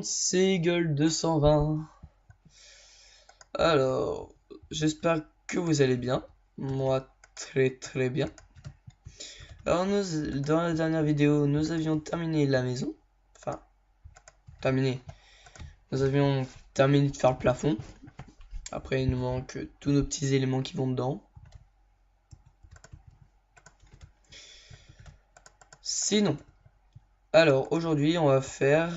monde, c'est Eagle 220. Alors, j'espère que vous allez bien. Moi, très bien. Alors, dans la dernière vidéo, nous avions terminé la maison. Enfin, terminé. Nous avions terminé de faire le plafond. Après, il nous manque tous nos petits éléments qui vont dedans. Sinon, alors aujourd'hui, on va faire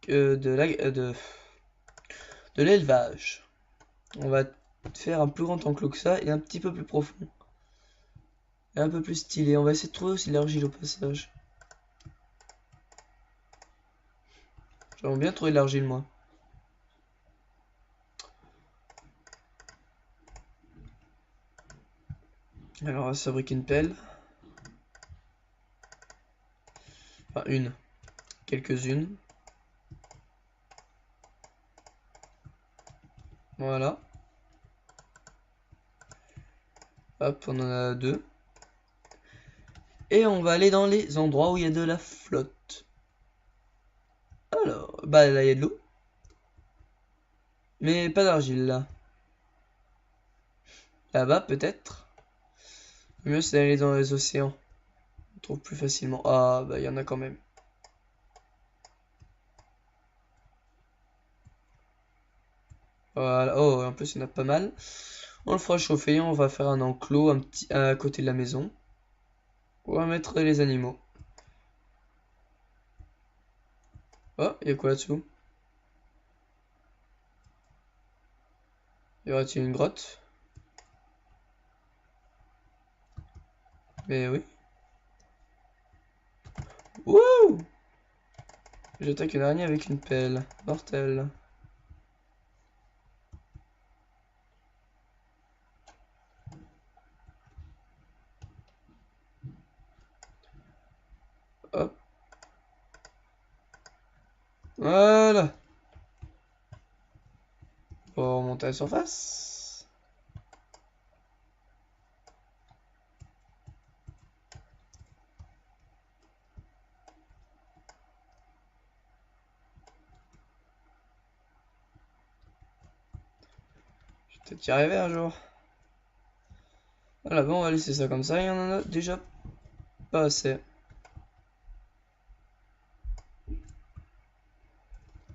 de l'élevage. On va faire un plus grand enclos que ça et un petit peu plus profond. Et un peu plus stylé. On va essayer de trouver aussi l'argile au passage. J'aimerais bien trouver de l'argile, moi. Alors, on va se fabriquer une pelle. Enfin, une. Quelques-unes. Voilà. Hop, on en a deux. Et on va aller dans les endroits où il y a de la flotte. Alors, bah là, il y a de l'eau. Mais pas d'argile, là. Là-bas, peut-être. Le mieux, c'est d'aller dans les océans. On trouve plus facilement. Ah, bah, il y en a quand même. Voilà. Oh, en plus, il y en a pas mal. On le fera chauffer. On va faire un enclos à côté de la maison. On va mettre les animaux. Oh, il y a quoi là-dessous? Y aurait-il une grotte? Mais oui. Wouh! J'attaque une araignée avec une pelle. Mortel. Hop. Voilà. On va remonter à la surface. Je vais peut-être y arriver un jour. Voilà, bon, on va laisser ça comme ça. Il y en a déjà pas assez.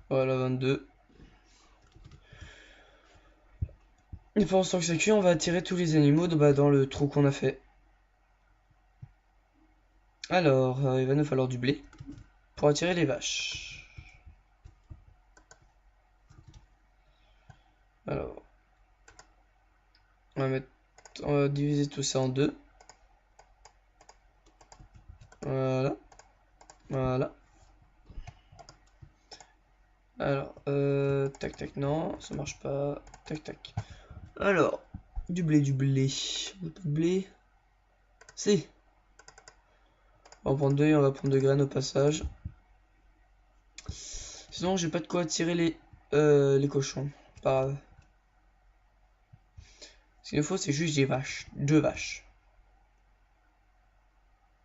Voilà, 22. Et pendant ce temps que ça cuit, on va attirer tous les animaux dans le trou qu'on a fait. Alors, il va nous falloir du blé pour attirer les vaches. Alors, on va diviser tout ça en deux. Voilà, voilà. Alors, tac tac, non, ça marche pas. Tac tac. Alors, du blé. Du blé. Si. On va prendre deux et on va prendre deux graines au passage. Sinon, j'ai pas de quoi attirer les cochons. Pas grave. Ce qu'il nous faut, c'est juste des vaches. Deux vaches.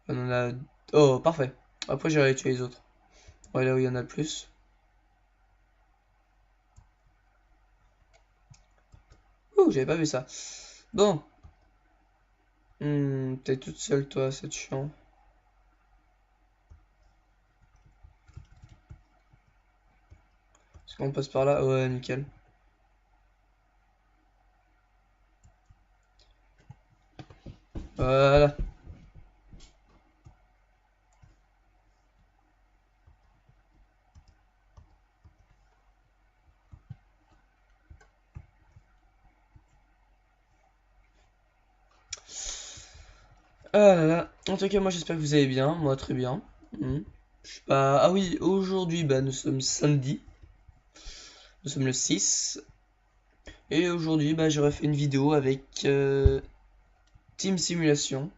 On en a. Oh, parfait. Après, j'irai tuer les autres. Ouais, là où il y en a le plus. Ouh, j'avais pas vu ça. Bon. T'es toute seule, toi, c'est chiant. Est-ce qu'on passe par là? Ouais, nickel. Voilà. Ah là là. En tout cas, moi j'espère que vous allez bien. Moi très bien. Je sais pas. Ah oui, aujourd'hui, bah, nous sommes samedi. Nous sommes le 6. Et aujourd'hui, bah, j'aurais fait une vidéo avec Team Simulation.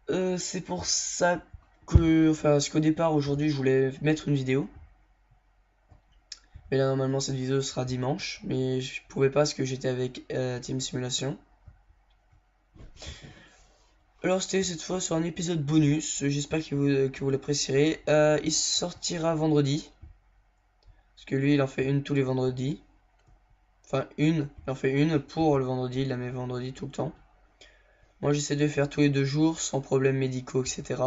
C'est pour ça que. Enfin, parce qu'au départ, aujourd'hui, je voulais mettre une vidéo. Mais là, normalement, cette vidéo sera dimanche. Mais je pouvais pas parce que j'étais avec Team Simulation. Alors c'était cette fois sur un épisode bonus, j'espère que vous l'apprécierez. Il sortira vendredi, parce que lui il en fait une tous les vendredis. Enfin il en fait une pour le vendredi, il la met vendredi tout le temps. Moi j'essaie de faire tous les 2 jours, sans problèmes médicaux, etc.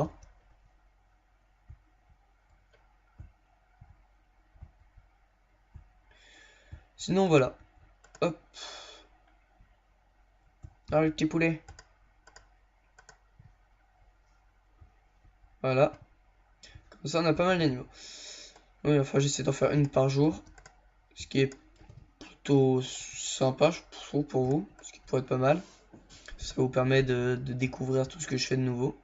Sinon voilà, hop. Alors le petit poulet. Voilà, comme ça on a pas mal d'animaux. Oui, enfin j'essaie d'en faire une par jour, ce qui est plutôt sympa, je trouve, pour vous, ce qui pourrait être pas mal. Ça vous permet de découvrir tout ce que je fais de nouveau.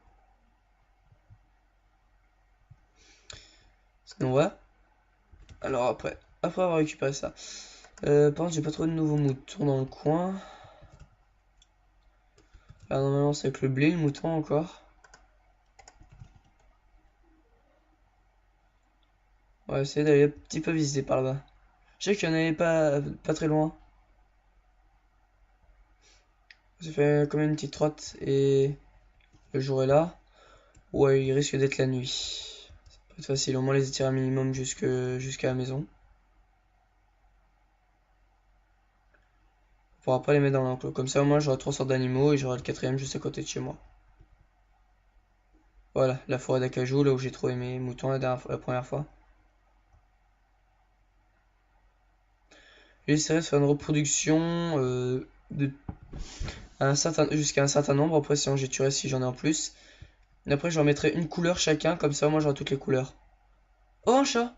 Sinon voilà. Alors après avoir récupéré ça. Par contre j'ai pas trouvé de nouveaux moutons dans le coin. Alors normalement c'est avec le blé le mouton encore. On va essayer d'aller un petit peu visiter par là-bas. Je sais qu'il y en avait pas très loin. Ça fait quand même une petite trotte et le jour est là. Ouais, il risque d'être la nuit. Ça peut être facile, au moins les étirer un minimum jusqu'à la maison. Pour après les mettre dans l'enclos. Comme ça au moins j'aurai 3 sortes d'animaux et j'aurai le quatrième juste à côté de chez moi. Voilà, la forêt d'acajou, là où j'ai trouvé mes moutons la première fois. J'essaierai de faire une reproduction jusqu'à un certain nombre. Après, sinon, j'ai tuerai si j'en ai en plus. Et après, j'en mettrai une couleur chacun. Comme ça, moi, j'aurai toutes les couleurs. Oh, un chat!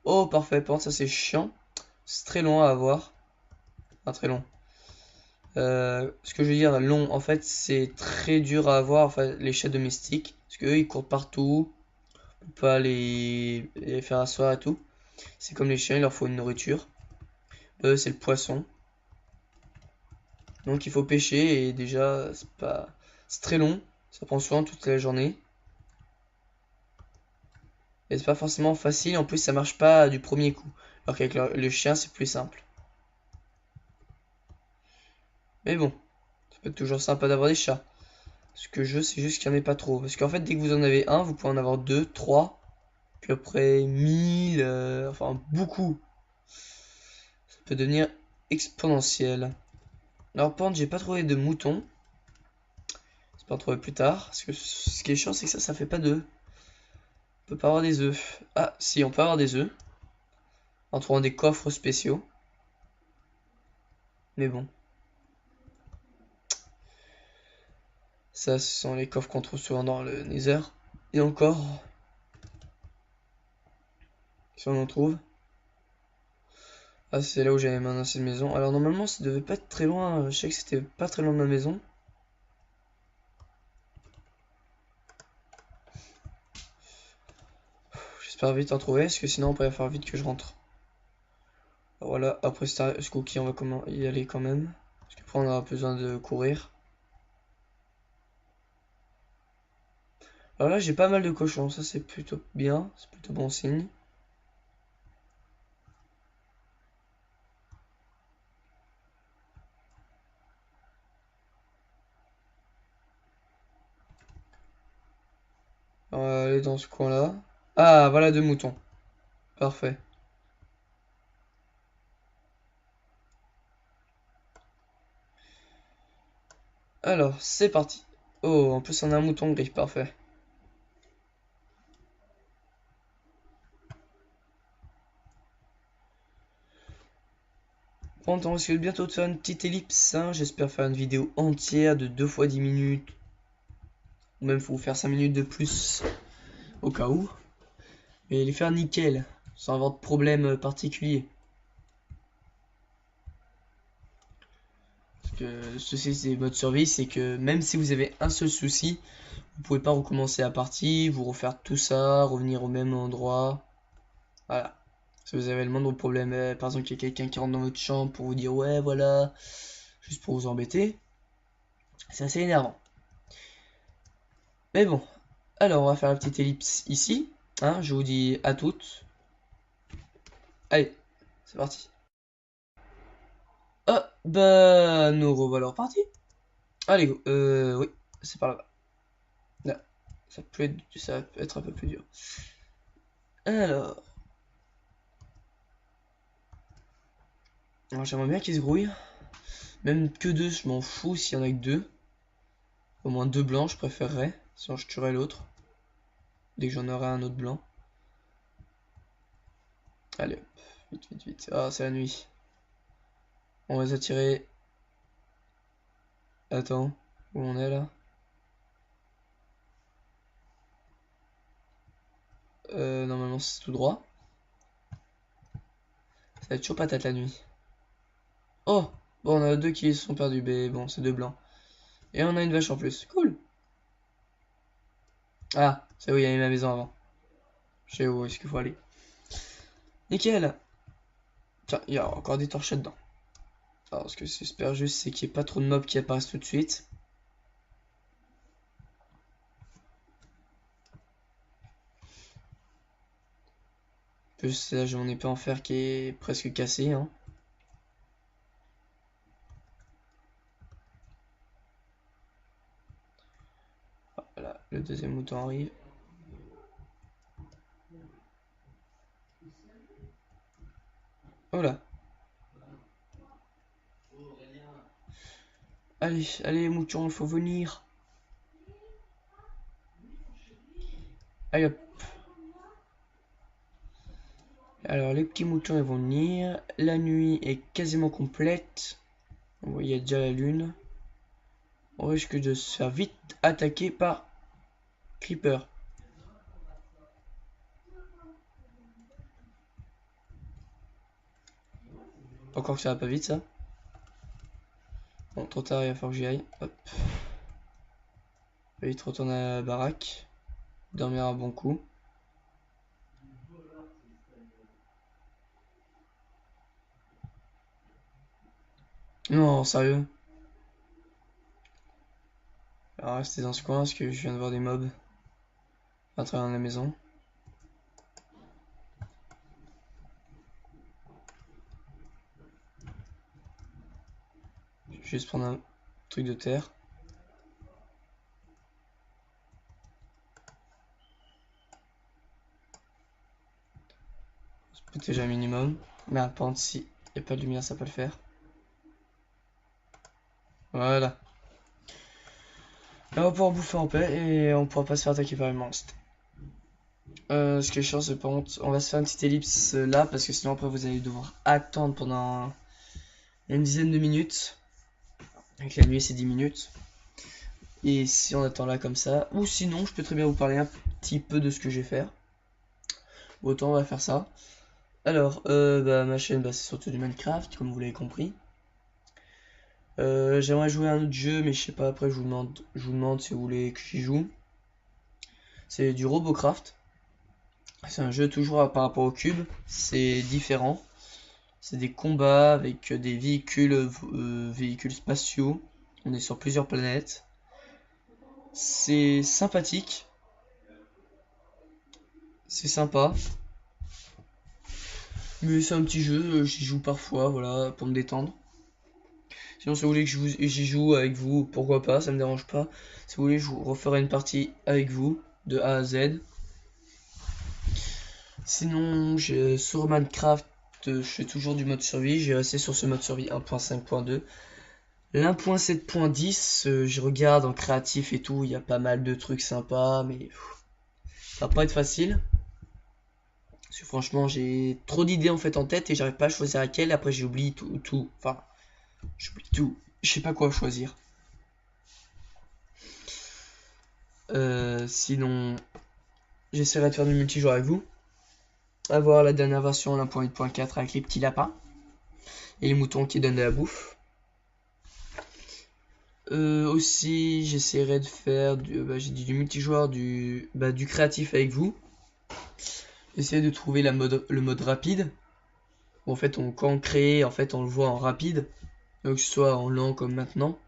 Oh, parfait. Par contre, ça, c'est chiant. C'est très long à avoir. Enfin, très long. Ce que je veux dire, long, en fait, c'est très dur à avoir. Enfin, les chats domestiques. Parce qu'eux, ils courent partout. On peut pas les faire asseoir et tout. C'est comme les chiens, il leur faut une nourriture. Eux, c'est le poisson. Donc il faut pêcher et déjà c'est très long, ça prend souvent toute la journée. Et c'est pas forcément facile, en plus ça marche pas du premier coup. Alors qu'avec le chien c'est plus simple. Mais bon, ça peut être toujours sympa d'avoir des chats. Ce que je veux c'est juste qu'il n'y en ait pas trop. Parce qu'en fait dès que vous en avez un, vous pouvez en avoir deux, trois, puis après 1000, enfin beaucoup. Ça peut devenir exponentiel. Alors par contre j'ai pas trouvé de moutons. C'est pas trouver plus tard. Parce que ce qui est chiant c'est que ça fait pas d'œufs. On peut pas avoir des œufs. Ah si, on peut avoir des œufs. En trouvant des coffres spéciaux. Mais bon. Ça, ce sont les coffres qu'on trouve souvent dans le Nether. Et encore, si on en trouve. Ah, c'est là où j'avais mon ancienne maison. Alors normalement, ça devait pas être très loin. Je sais que c'était pas très loin de ma maison. J'espère vite en trouver, parce que sinon on pourrait faire vite que je rentre. Voilà, après ce cookie, on va comment y aller quand même. Parce qu'après on aura besoin de courir. Alors là, j'ai pas mal de cochons, ça c'est plutôt bien, c'est plutôt bon signe. On va aller dans ce coin-là. Ah, voilà 2 moutons. Parfait. Alors, c'est parti. Oh, en plus on a un mouton gris, parfait. Bon, on risque bientôt de faire une petite ellipse, hein. J'espère faire une vidéo entière de 2 fois 10 minutes. Ou même faut faire 5 minutes de plus, au cas où. Mais les faire nickel, sans avoir de problème particulier. Parce que le souci c'est mode survie, c'est que même si vous avez un seul souci, vous pouvez pas recommencer la partie, vous refaire tout ça, revenir au même endroit. Voilà. Si vous avez le moindre problème, par exemple, il y a quelqu'un qui rentre dans votre chambre pour vous dire ouais, voilà, juste pour vous embêter, c'est assez énervant. Mais bon, alors on va faire la petite ellipse ici. Hein, je vous dis à toutes. Allez, c'est parti. Ah, bah, nous revoilà repartis. Allez, go. Oui, c'est par là-bas. Là, ça peut être un peu plus dur. Alors j'aimerais bien qu'ils se grouillent. Même que deux, je m'en fous s'il y en a que deux. Au moins deux blancs, je préférerais. Sinon, je tuerais l'autre. Dès que j'en aurai un autre blanc. Allez, hop. Vite, vite, vite. Ah, c'est la nuit. On va les attirer. Attends, où on est là? Normalement, c'est tout droit. Ça va être chaud patate la nuit. Oh! Bon, on a deux qui sont perdus. Mais bon, c'est deux blancs. Et on a une vache en plus. Cool! Ah, c'est où il y avait ma maison avant. Je sais où est-ce qu'il faut aller. Nickel! Tiens, il y a encore des torches dedans. Alors, ce que j'espère juste, c'est qu'il n'y ait pas trop de mobs qui apparaissent tout de suite. Plus là, j'ai mon épée en fer qui est presque cassée, hein. Voilà, le deuxième mouton arrive. Voilà. Allez, allez, mouton, il faut venir. Allez hop. Alors, les petits moutons, ils vont venir. La nuit est quasiment complète. On voit, il y a déjà la lune. On risque de se faire vite attaquer par Creeper. Encore que ça va pas vite, ça. Bon, trop tard, il va falloir que j'y aille. Hop. Je vais vite retourner à la baraque. Dormir un bon coup. Non, sérieux. Alors restez dans ce coin parce que je viens de voir des mobs à travers la maison. Je vais juste prendre un truc de terre. Se protéger un minimum. Mais par contre, si il n'y a pas de lumière, ça peut le faire. Voilà. Là, on va pouvoir bouffer en paix et on pourra pas se faire attaquer par les monstres. Ce qui est chiant, c'est par contre, on va se faire une petite ellipse là parce que sinon après vous allez devoir attendre pendant une dizaine de minutes. Avec la nuit, c'est 10 minutes. Et si on attend là comme ça, ou sinon, je peux très bien vous parler un petit peu de ce que je vais faire. Autant on va faire ça. Alors, ma chaîne, c'est surtout du Minecraft, comme vous l'avez compris. J'aimerais jouer à un autre jeu, mais je sais pas, après je vous demande si vous voulez que j'y joue. C'est du Robocraft. C'est un jeu toujours par rapport au cube, c'est différent. C'est des combats avec des véhicules spatiaux. On est sur plusieurs planètes. C'est sympathique. C'est sympa. Mais c'est un petit jeu, j'y joue parfois, voilà, pour me détendre. Sinon, si vous voulez que j'y joue avec vous, pourquoi pas, ça me dérange pas. Si vous voulez, je vous referai une partie avec vous, de A à Z. Sinon, sur Minecraft, je fais toujours du mode survie. J'ai resté sur ce mode survie 1.5.2. L'1.7.10, je regarde en créatif et tout, il y a pas mal de trucs sympas, mais ça va pas être facile. Parce que franchement, j'ai trop d'idées en fait en tête et j'arrive pas à choisir laquelle. Après, j'oublie tout. Enfin, j'oublie tout. Je sais pas quoi choisir. Sinon, j'essaierai de faire du multijoueur avec vous. Avoir la dernière version 1.8.4 avec les petits lapins et les moutons qui donnent de la bouffe. Aussi, j'essaierai de faire j'ai dit du multijoueur, du créatif avec vous. Essayer de trouver le mode rapide. Où en fait, quand on crée, en fait, on le voit en rapide. Donc, que ce soit en lent comme maintenant.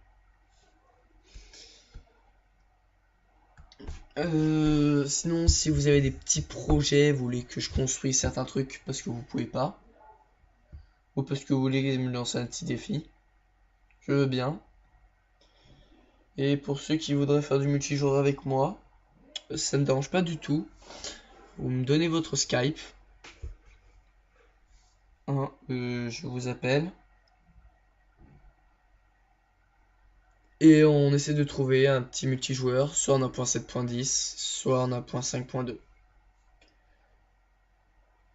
Sinon, si vous avez des petits projets, vous voulez que je construise certains trucs parce que vous pouvez pas, ou parce que vous voulez me lancer un petit défi, je veux bien. Et pour ceux qui voudraient faire du multijoueur avec moi, ça ne dérange pas du tout. Vous me donnez votre Skype. Je vous appelle. Et on essaie de trouver un petit multijoueur, soit en 1.7.10, soit en 1.5.2.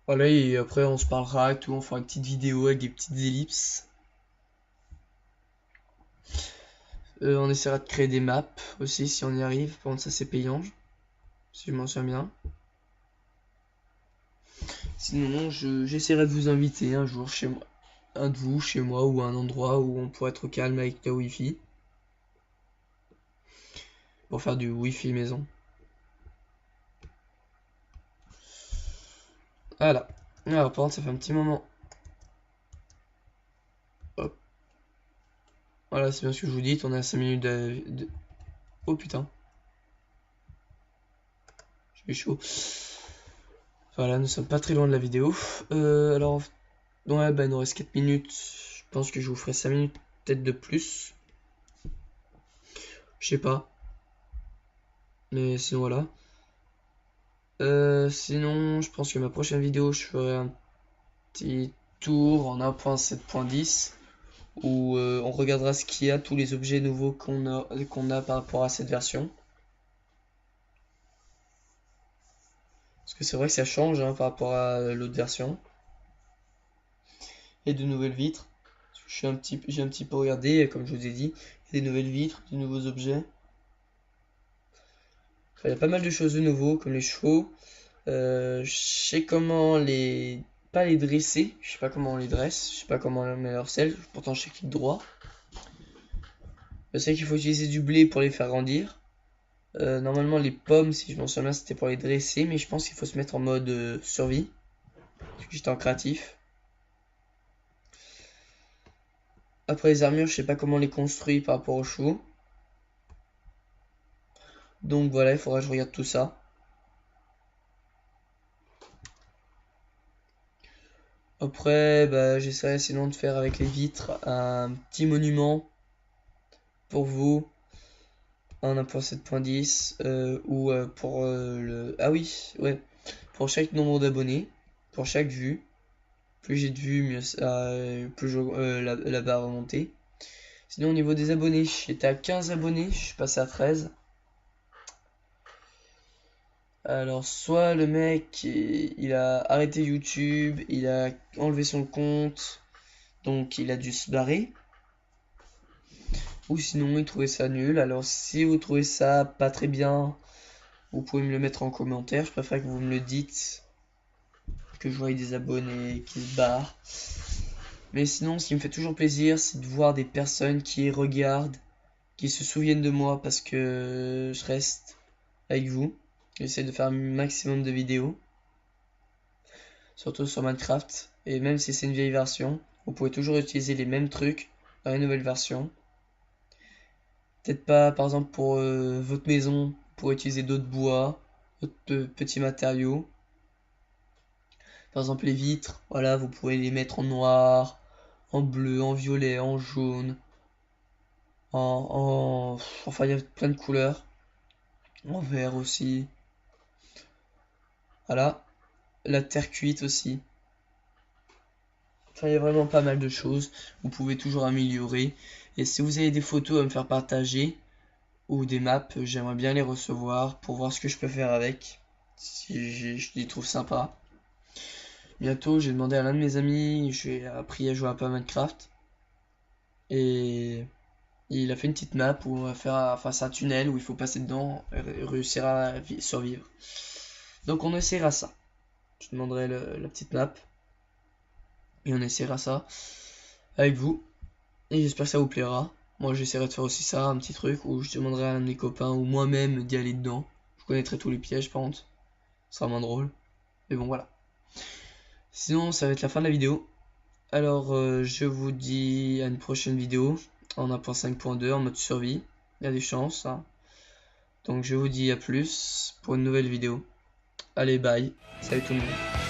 Voilà, et après on se parlera et tout, on fera une petite vidéo avec des petites ellipses. On essaiera de créer des maps aussi si on y arrive. Par contre ça c'est payant, si je m'en souviens bien. Sinon j'essaierai de vous inviter un jour chez moi. Un de vous chez moi ou à un endroit où on pourrait être au calme avec la wifi. Pour faire du wifi maison. Voilà. Alors par contre ça fait un petit moment. Hop. Voilà, c'est bien ce que je vous dis, on est à 5 minutes de... Oh putain. J'ai chaud. Voilà, nous sommes pas très loin de la vidéo. Alors, ouais, bah il nous reste 4 minutes. Je pense que je vous ferai 5 minutes peut-être de plus. Je sais pas. Mais sinon voilà. Sinon, je pense que ma prochaine vidéo, je ferai un petit tour en 1.7.10 où on regardera ce qu'il y a, tous les objets nouveaux qu'on a par rapport à cette version. Parce que c'est vrai que ça change hein, par rapport à l'autre version. Et de nouvelles vitres. J'ai un petit peu regardé, comme je vous ai dit. Il y a des nouvelles vitres, de nouveaux objets. Enfin, il y a pas mal de choses de nouveau, comme les chevaux. Je sais comment les... Pas les dresser, je sais pas comment on les dresse, je sais pas comment on met leur selle, pourtant je sais qu'ils droit. Je sais qu'il faut utiliser du blé pour les faire grandir. Normalement les pommes, si je m'en souviens, c'était pour les dresser, mais je pense qu'il faut se mettre en mode survie. Parce que j'étais en créatif. Après les armures, je sais pas comment on les construit par rapport aux chevaux. Donc voilà, il faudra que je regarde tout ça. Après, bah, j'essaierai sinon de faire avec les vitres un petit monument pour vous en 1.7.10 ou pour le... Ah oui, ouais, pour chaque nombre d'abonnés, pour chaque vue. Plus j'ai de vues, mieux ça, plus la barre va monter. Sinon au niveau des abonnés, j'étais à 15 abonnés, je suis passé à 13. Alors soit le mec il a arrêté YouTube, il a enlevé son compte, donc il a dû se barrer. Ou sinon il trouvait ça nul. Alors si vous trouvez ça pas très bien, vous pouvez me le mettre en commentaire. Je préfère que vous me le dites, que je voie des abonnés qui se barrent. Mais sinon ce qui me fait toujours plaisir, c'est de voir des personnes qui regardent, qui se souviennent de moi parce que je reste avec vous. J'essaie de faire un maximum de vidéos. Surtout sur Minecraft. Et même si c'est une vieille version, vous pouvez toujours utiliser les mêmes trucs dans les nouvelles versions. Peut-être pas, par exemple, pour votre maison, vous pourrez utiliser d'autres bois, d'autres petits matériaux. Par exemple, les vitres, voilà, vous pouvez les mettre en noir, en bleu, en violet, en jaune, enfin, il y a plein de couleurs. En vert aussi. Voilà. La terre cuite aussi. Enfin, il y a vraiment pas mal de choses. Vous pouvez toujours améliorer. Et si vous avez des photos à me faire partager ou des maps, j'aimerais bien les recevoir pour voir ce que je peux faire avec. Si je les trouve sympas. Bientôt, j'ai demandé à l'un de mes amis, j'ai appris à jouer un peu à Minecraft. Et il a fait une petite map où on va faire enfin, c'est un tunnel où il faut passer dedans et réussir à survivre. Donc on essaiera ça. Je demanderai la petite map. Et on essaiera ça avec vous. Et j'espère que ça vous plaira. Moi j'essaierai de faire aussi ça, un petit truc où je demanderai à un de mes copains ou moi-même d'y aller dedans. Je connaîtrai tous les pièges par contre. Ce sera moins drôle. Mais bon voilà. Sinon ça va être la fin de la vidéo. Alors je vous dis à une prochaine vidéo en 1.5.2 en mode survie. Il y a des chances. Hein. Donc je vous dis à plus pour une nouvelle vidéo. Allez bye. Salut tout le monde.